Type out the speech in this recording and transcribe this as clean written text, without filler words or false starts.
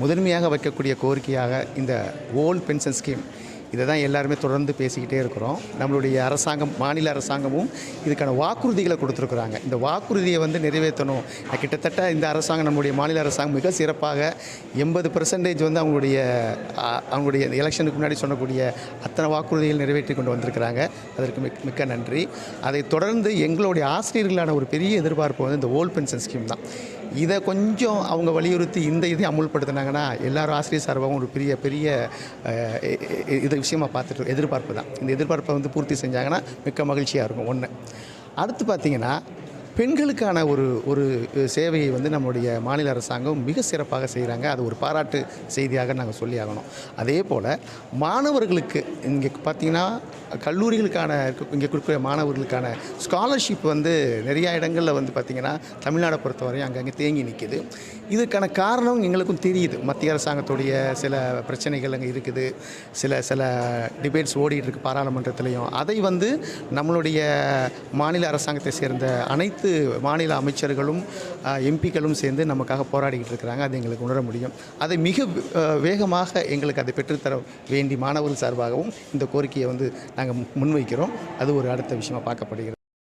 முதன்மையாக வைக்கக்கூடிய கோரிக்கையாக இந்த ஓல்ட் பென்ஷன் ஸ்கீம் இதை தான் எல்லாருமே தொடர்ந்து பேசிக்கிட்டே இருக்கிறோம். நம்மளுடைய அரசாங்கம், மாநில அரசாங்கமும் இதுக்கான வாக்குறுதிகளை கொடுத்துருக்குறாங்க. இந்த வாக்குறுதியை நிறைவேற்றணும். கிட்டத்தட்ட இந்த அரசாங்கம், நம்முடைய மாநில அரசாங்கம் மிக சிறப்பாக 80% அவங்களுடைய எலெக்ஷனுக்கு முன்னாடி சொன்னக்கூடிய அத்தனை வாக்குறுதிகள் நிறைவேற்றி கொண்டு வந்திருக்கிறாங்க. அதற்கு மிக்க நன்றி. அதை தொடர்ந்து எங்களுடைய ஆசிரியர்களான ஒரு பெரிய எதிர்பார்ப்பு இந்த ஓல்ட் பென்ஷன் ஸ்கீம் தான். இதை கொஞ்சம் அவங்க வலியுறுத்தி இதை அமுல்படுத்தினாங்கன்னா எல்லாரும் ஆசிரியர் சார்பாகவும் ஒரு பெரிய இது விஷயமாக எதிர்பார்ப்பு தான். இந்த எதிர்பார்ப்பை பூர்த்தி செஞ்சாங்கன்னா மிக்க மகிழ்ச்சியாக இருக்கும். ஒன்று. அடுத்து பார்த்திங்கன்னா, பெண்களுக்கான ஒரு சேவையை நம்முடைய மாநில அரசாங்கம் மிக சிறப்பாக செய்கிறாங்க. அது ஒரு பாராட்டு செய்தியாக நாங்கள் சொல்லி ஆகணும். அதே போல் மாணவர்களுக்கு இங்கே பார்த்திங்கன்னா கல்லூரிகளுக்கான இங்கே கொடுக்குற மாணவர்களுக்கான ஸ்காலர்ஷிப் நிறையா இடங்களில் பார்த்திங்கன்னா தமிழ்நாடை பொறுத்தவரையும் அங்கங்கே தேங்கி நிற்கிது. இதுக்கான காரணம் எங்களுக்கும் தெரியுது. மத்திய அரசாங்கத்துடைய சில பிரச்சனைகள் அங்கே இருக்குது. சில டிபேட்ஸ் ஓடிட்டு இருக்குது பாராளுமன்றத்திலையும். அதை நம்மளுடைய மாநில அரசாங்கத்தை சேர்ந்த அனைத்து மாநில அமைச்சர்களும் எம்பிக்களும் சேர்ந்து நமக்காக போராடிக்கிட்டு இருக்கிறாங்க. அது எங்களுக்கு உணர முடியும். அதை மிக வேகமாக எங்களுக்கு அதை பெற்றுத்தர வேண்டி மாணவர்கள் சார்பாகவும் இந்த கோரிக்கையை நாங்கள் முன்வைக்கிறோம். அது ஒரு அடுத்த விஷயமாக பார்க்கப்படுகிறது.